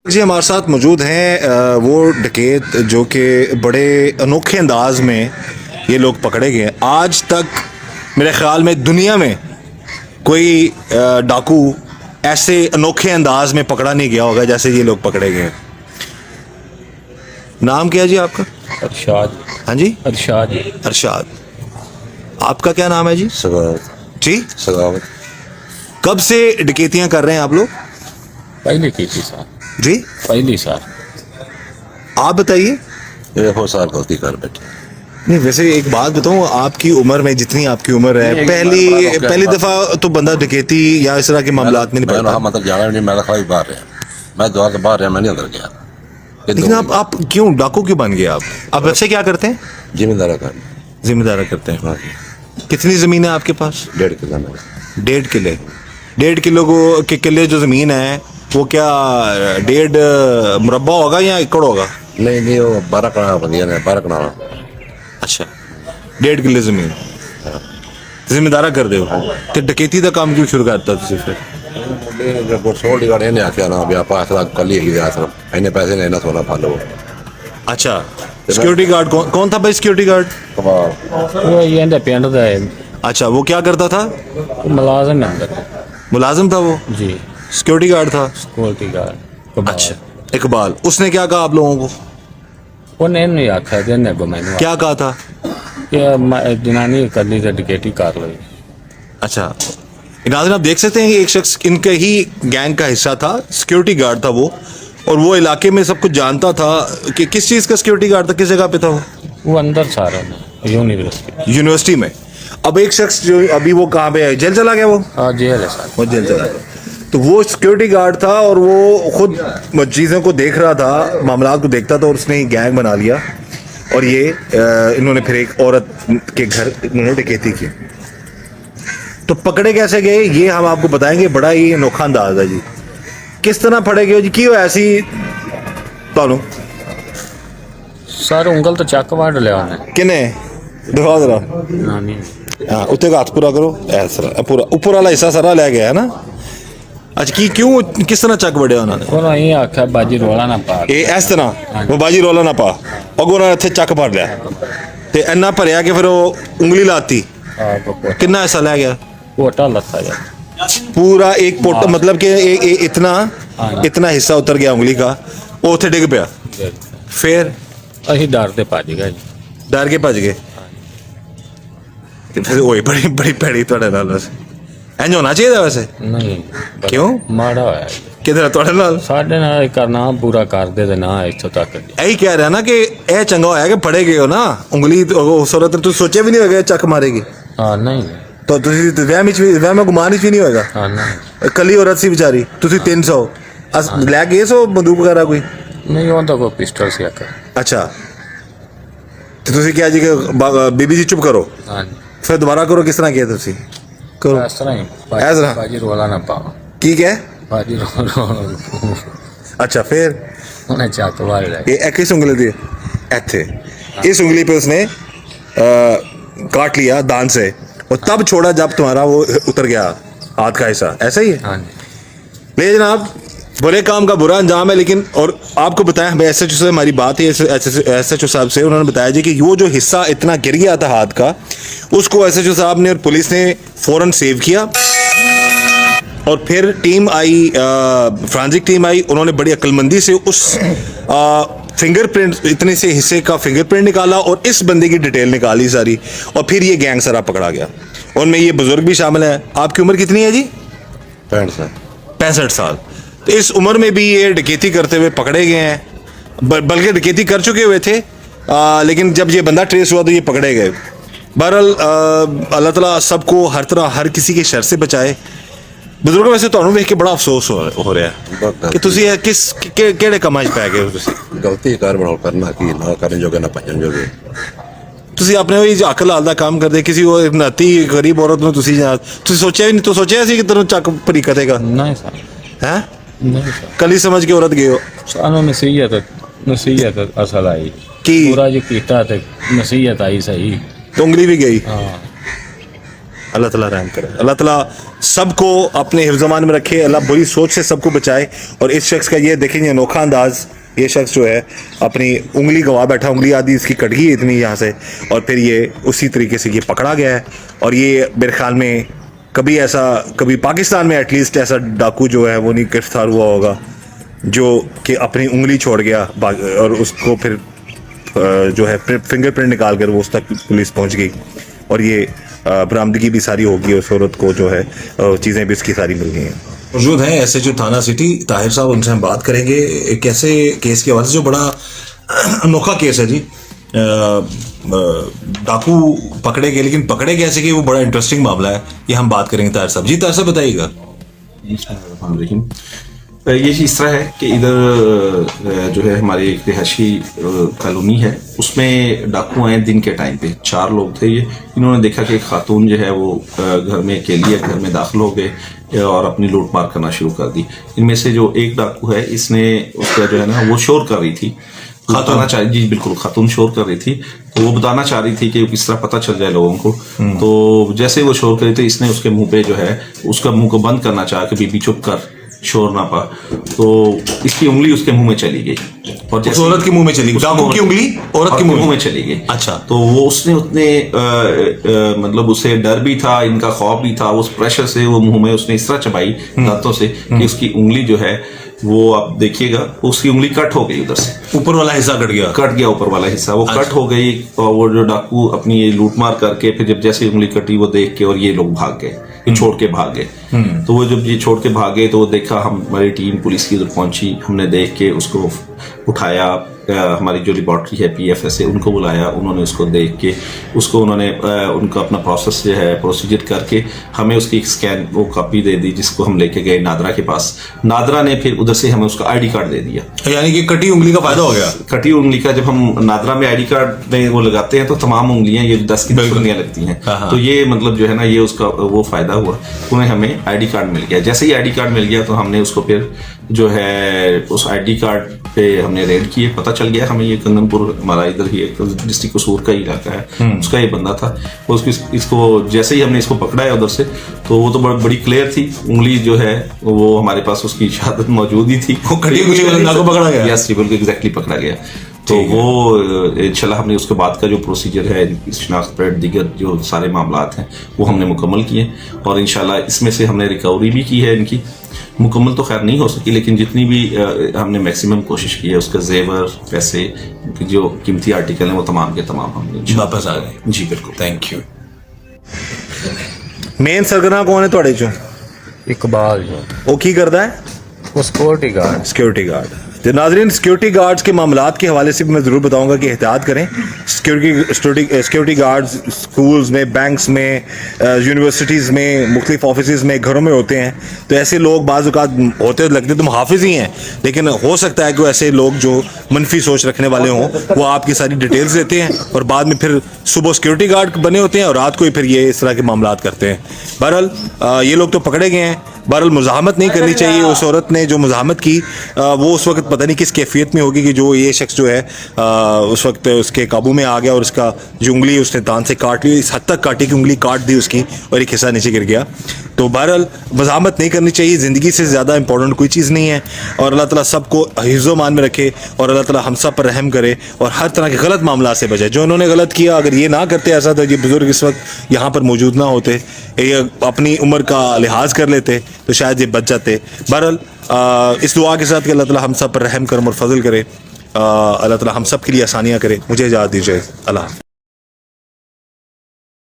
جی ہمارے ساتھ موجود ہیں وہ ڈکیت جو کہ بڑے انوکھے انداز میں یہ لوگ پکڑے گئے ہیں. آج تک میرے خیال میں دنیا میں کوئی ڈاکو ایسے انوکھے انداز میں پکڑا نہیں گیا ہوگا جیسے یہ لوگ پکڑے گئے ہیں. نام کیا جی آپ کا؟ ارشاد. ہاں جی ارشاد. ارشاد. آپ کا کیا نام ہے جی؟ سخاوت. جی سخاوت. کب سے ڈکیتیاں کر رہے ہیں آپ لوگ؟ پہلی کی تھی سر. جی پہلی سال. آپ بتائیے. یہ ہو سال غلطی کر بیٹھے. نہیں ویسے ایک بات بتاؤں، آپ کی عمر میں جتنی آپ کی عمر ہے پہلی دفعہ تو بندہ ڈکیتی یا اس طرح کے معاملات میں نہیں پڑتا. مطلب جانا نہیں، میں خالی باہر رہا، میں دوار سے باہر رہا، میں نہیں اندر گیا. لیکن آپ کیوں ڈاکو کیوں بن گئے؟ آپ ویسے کیا کرتے ہیں؟ ذمہ دارا کر. ذمہ دارا کرتے ہیں. کتنی زمین ہے آپ کے پاس؟ 1.5 کلو. 1.5 کلے. 1.5 کلو کے قلعے جو زمین ہے وہ کیا 1.5 مربع ہوگا یا ایکڑ ہوگا؟ نہیں وہ 12 کنال بندیاں نے. 12 کنال. اچھا 1.5 کلے زمین ذمہ دارا کر دے ہو تو ڈکیتی کا کام کیوں شروع کرتا تھی پھر؟ سوڑی گاڑی نے آخیا نا بھی آپ کل ہی صرف اینے پیسے نہیں نہ سونا پالو. اچھا سیکورٹی گارڈ کون تھا بھائی؟ سیکورٹی گارڈ وہ یہ پنڈ کا ہے. اچھا وہ کیا کرتا تھا؟ ملازم ہے اندر. ملازم تھا وہ؟ جی سیکورٹی گارڈ تھا. Security guard. اچھا اقبال. اس نے کیا کہا آپ لوگوں کو؟ انہیں نہیں آخیا دن اگو میں کیا کہا تھا؟ کہ جنانی کرنی تو ڈکیٹی کر لو. اچھا ناظرین آپ دیکھ سکتے ہیں کہ ایک شخص ان کے ہی گینگ کا حصہ تھا، سیکورٹی گارڈ تھا وہ، اور وہ علاقے میں سب کچھ جانتا تھا. کہ کس چیز کا سیکورٹی گارڈ تھا؟ کس جگہ پہ تھا وہ اندر سارا یونیورسٹی. یونیورسٹی میں. اب ایک شخص جو ابھی وہ کہاں پہ ہے؟ جیل چلا گیا وہ؟ ہاں جیل ہے سر. وہ جیل چلا گیا. تو وہ سیکورٹی گارڈ تھا اور وہ خود چیزوں کو دیکھ رہا تھا، معاملات کو دیکھتا تھا، اور اس نے گینگ بنا لیا اور یہ انہوں نے پھر ایک عورت کے گھر انہوں نے ڈکیتی کی. تو پکڑے کیسے گئے یہ ہم آپ کو بتائیں گے. بڑا ہی انوکھا انداز ہے جی. کس طرح پھڑے گئے جی؟ کیوں ایسی تانوں سر انگل تو چک وڈ لیا انہیں. کنے دکھا ذرا. نانی ہاں اتنے کا ہاتھ پورا کرو. ایسا پورا اوپر والا حصہ سارا لے گیا ہے نا. اچھا کی کیوں کس طرح چک وڑیا انہوں نے؟ انہوں نے آخیا باجی رولا نہ پا. اس طرح وہ باجی رولا نہ پا، اگوں انہوں نے اتنے چک پڑ لیا تے اینا بھریا کہ پھر وہ انگلی لاتی. کنا حصہ لے گیا؟ پوٹا لتا جا پورا ایک پوٹا، مطلب کہ اتنا حصہ اتر گیا انگلی کا. وہ اتنے ڈگ پیا. پھر اسی ڈرتے بھج گئے. ڈر کے بھج گئے. پھر وہی بڑی بڑی پیڑی تھوڑے نال اینج ہونا چاہیے ویسے. نہیں کیوں ماڑا ہوا کدھر تھوڑے نال ساڈے نال کرنا پورا کر دے تے نہ اتوں تک. یہی کہہ رہا نا کہ اے چنگا ہویا کہ پڑے گئے ہو نا. انگلی صورت تو سوچے بھی نہیں ہوگا چک مارے گی. ہاں نہیں تو وہم گمان بھی نہیں ہوئے گا. ہاں نہیں کلی عورت سی بیچاری. تھی 300 لے گئے سو بندوق وغیرہ کوئی؟ نہیں وہ تو کوئی پسٹل سی آکا. اچھا تو تھی کیا جی کہ بی بی جی چپ کرو ہاں پھر دوبارہ کرو. کس طرح کیا تھی کرو؟ اس طرح ہی اس طرح باجی رولا نہ پا. کی کیا؟ باجی اچھا پھر انہیں چک وڈ لے. یہ کس انگلی تھی؟ ایتھے اس انگلی پہ اس نے کاٹ لیا دان سے اور تب چھوڑا جب تمہارا وہ اتر گیا ہاتھ کا حصہ. ایسا ہی ہے. ہاں جی لے جناب برے کام کا برا انجام ہے. لیکن اور آپ کو بتایا ہمیں ایس ایچ او سے ہماری بات ہے ایس ایچ او صاحب سے. انہوں نے بتایا جی کہ وہ جو حصہ اتنا گر گیا تھا ہاتھ کا اس کو ایس ایچ او صاحب نے اور پولیس نے فوراً سیو کیا. اور پھر team I, forensic team I. انہوں نے بڑی عقل مندی سے اس فنگر پرنٹ اتنے سے حصے کا فنگر پرنٹ نکالا اور اس بندے کی ڈیٹیل نکالی ساری. اور پھر یہ گینگ سارا پکڑا گیا. ان میں یہ بزرگ بھی شامل ہیں. آپ کی عمر کتنی ہے جی؟ 65 سال. تو اس عمر میں بھی یہ ڈکیتی کرتے ہوئے پکڑے گئے ہیں. بلکہ ڈکیتی کر چکے ہوئے تھے لیکن جب یہ بندہ ٹریس ہوا تو یہ پکڑے گئے. بہرحال اللہ تعالیٰ سب کو ہر طرح ہر کسی کے شر سے بچائے. بزرگوں ویسے تمہیں ویکھ کے بڑا افسوس ہو رہا ہے کہ تسی کس کہڑے کما پی گئے ہو. تسی غلطی کر بنا کرنا کی نہ کرنے جوگے نہ بچن جوگے. تسی اپنے وہی عقل حال دا کام کرتے کسی وہ ناتی غریب عورت نو تسی سوچیا بھی نہیں. تو سوچیا سی کہ تینوں چک پری کتے گا؟ نہیں سر ہے نہیں سر. کلی سمجھ کے عورت گئے ہو. سانو نصیحت اصل آئی کی پورا جو کیتا تے نصیحت آئی صحیح. تو انگلی بھی گئی. ہاں اللہ تعالیٰ رحم کرے, اللہ تعالیٰ سب کو اپنے حفظ امان میں رکھے, اللہ بری سوچ سے سب کو بچائے. اور اس شخص کا یہ دیکھیں یہ انوکھا انداز, یہ شخص جو ہے اپنی انگلی گوا بیٹھا, انگلی آدھی اس کی کٹ گئی اتنی یہاں سے, اور پھر یہ اسی طریقے سے یہ پکڑا گیا ہے. اور یہ میرے خیال میں کبھی پاکستان میں ایٹ لیسٹ ایسا ڈاکو جو ہے وہ نہیں گرفتار ہوا ہوگا جو کہ اپنی انگلی چھوڑ گیا اور اس کو پھر جو ہے فنگر پرنٹ نکال کر وہ اس تک پولیس پہنچ گئی, اور یہ برآمدگی بھی ساری ہوگی, اس عورت کو جو ہے چیزیں بھی اس کی ساری مل گئی ہیں. موجود ہیں ایس ایچ او تھانہ سٹی طاہر صاحب, ان سے ہم بات کریں گے ایک ایسے کیس کے حوالے سے جو بڑا انوکھا کیس ہے جی. ڈاکو پکڑے گئے, لیکن پکڑے کیسے کہ وہ بڑا انٹرسٹنگ معاملہ ہے, یہ ہم بات کریں گے طاہر صاحب. جی طاہر صاحب بتائیے گا. یہ اس طرح ہے کہ ادھر جو ہے ہماری ایک رہائشی کالونی ہے, اس میں ڈاکو آئے دن کے ٹائم پہ, 4 لوگ تھے. انہوں نے دیکھا کہ ایک خاتون جو ہے وہ گھر میں اکیلی ہے, گھر میں داخل ہو گئے اور اپنی لوٹ مار کرنا شروع کر دی. ان میں سے جو ایک ڈاکو ہے اس نے اس کا جو ہے نا وہ شور کر رہی تھی, بتانا چاہ جی بالکل خاتون شور کر رہی تھی, تو وہ بتانا چاہ رہی تھی کہ کس طرح پتہ چل جائے لوگوں کو. تو جیسے وہ شور کر رہی تھی, اس نے اس کے منہ پہ جو ہے اس کا منہ کو بند کرنا چاہا کہ بی بی چپ کر, شور نہ پا. تو اس کی انگلی اس کے منہ میں چلی گئی, اور اس عورت کے منہ میں چلی گئی, ڈاکو کی انگلی عورت کے منہ میں چلی گئی. اچھا, تو وہ اس نے اتنے مطلب اسے ڈر بھی تھا, ان کا خوف بھی تھا, اس پریشر سے وہ منہ میں اس نے اس طرح چبائی دانتوں سے کہ اس کی انگلی جو ہے وہ آپ دیکھیے گا اس کی انگلی کٹ ہو گئی, ادھر سے اوپر والا حصہ کٹ گیا اوپر والا حصہ وہ کٹ ہو گئی. اور وہ جو ڈاکو اپنی یہ لوٹ مار کر کے پھر جب جیسے انگلی کٹی وہ دیکھ کے, اور یہ لوگ بھاگ گئے, یہ چھوڑ کے بھاگ گئے. تو وہ جب یہ چھوڑ کے بھاگے تو وہ دیکھا, ہماری ٹیم پولیس کی ادھر پہنچی, ہم نے دیکھ کے اس کو اٹھایا, ہماری جو لیبارٹری ہے پی ایف ایس ہے ان کو بلایا, انہوں نے اس کو دیکھ کے اس کو انہوں نے ان کا اپنا پروسیس جو ہے پروسیجر کر کے ہمیں اس کی ایک اسکین وہ کاپی دے دی, جس کو ہم لے کے گئے نادرا کے پاس. نادرا نے پھر ادھر سے ہمیں اس کا آئی ڈی کارڈ دے دیا, یعنی کہ کٹی انگلی کا فائدہ ہو گیا. کٹی انگلی کا جب ہم نادرا میں آئی ڈی کارڈ میں وہ لگاتے ہیں تو تمام انگلیاں یہ 10 کی 10 انگلیاں لگتی ہیں, تو یہ مطلب جو ہے نا یہ اس کا وہ فائدہ ہوا, انہیں ہمیں آئی ڈی کارڈ مل گیا. جیسے ہی آئی ڈی کارڈ مل گیا تو ہم نے اس کو پھر جو ہے اس آئی ڈی کارڈ پہ ہم نے ریڈ کیے, پتہ چل گیا ہمیں یہ کنگن پور ہمارا ادھر ہی ڈسٹرکٹ قصور کا ہی علاقہ ہے, اس کا یہ بندہ تھا. اس کو جیسے ہی ہم نے اس کو پکڑایا ادھر سے, تو وہ تو بڑی کلیئر تھی انگلی جو ہے وہ ہمارے پاس اس کی شہادت موجود ہی تھی, وہ کٹی انگلی بندہ کو پکڑا گیا. یس بالکل ایگزیکٹلی پکڑا گیا. تو وہ انشاءاللہ ہم نے اس کے بعد کا جو پروسیجر ہے شناخت پریڈ دیگر جو سارے معاملات ہیں وہ ہم نے مکمل کیے, اور انشاءاللہ اس میں سے ہم نے ریکوری بھی کی ہے. ان کی مکمل تو خیر نہیں ہو سکی, لیکن جتنی بھی ہم نے میکسیمم کوشش کی ہے, اس کا زیور پیسے جو قیمتی آرٹیکل ہیں وہ تمام کے تمام ہم نے واپس آ گئے. جی بالکل, تھینک یو. مین سرگرم کون ہے تھوڑے چو؟ اقبال جو وہ کی کرتا ہے؟ وہ سیکورٹی گارڈ. تو ناظرین سیکورٹی گارڈز کے معاملات کے حوالے سے بھی میں ضرور بتاؤں گا کہ احتیاط کریں. سیکورٹی گارڈز اسکولز میں, بینکس میں, یونیورسٹیز میں, مختلف آفیسز میں, گھروں میں ہوتے ہیں. تو ایسے لوگ بعض اوقات ہوتے لگتے تو محافظ ہی ہیں, لیکن ہو سکتا ہے کہ ایسے لوگ جو منفی سوچ رکھنے والے ہوں وہ آپ کی ساری ڈیٹیلز لیتے ہیں, اور بعد میں پھر صبح سیکورٹی گارڈ بنے ہوتے ہیں اور رات کو ہی پھر یہ اس طرح کے معاملات کرتے ہیں. بہرحال یہ لوگ تو پکڑے گئے ہیں. بہرحال مزاحمت نہیں کرنی چاہیے. اس عورت نے جو مزاحمت کی وہ اس وقت پتہ نہیں کس کیفیت میں ہوگی کہ جو یہ شخص جو ہے اس وقت اس کے قابو میں آ گیا, اور اس کا جو انگلی اس نے دان سے کاٹ لی, اس حد تک کاٹی کہ انگلی کاٹ دی اس کی, اور ایک حصہ نیچے گر گیا. تو بہرحال مزاحمت نہیں کرنی چاہیے, زندگی سے زیادہ امپورٹنٹ کوئی چیز نہیں ہے. اور اللہ تعالیٰ سب کو حفظ و امان میں رکھے, اور اللہ تعالیٰ ہم سب پر رحم کرے, اور ہر طرح کے غلط معاملات سے بچائے. جو انہوں نے غلط کیا, اگر یہ نہ کرتے ایسا تو یہ بزرگ اس وقت یہاں پر موجود نہ ہوتے, یہ اپنی عمر کا لحاظ کر لیتے تو شاید یہ بچ جاتے. بہرحال اس دعا کے ساتھ کہ اللہ تعالیٰ ہم سب پر رحم کرم اور فضل کرے, اللہ تعالیٰ ہم سب کے لیے آسانیاں کرے. مجھے اجازت دیجیے. اللہ حافظ.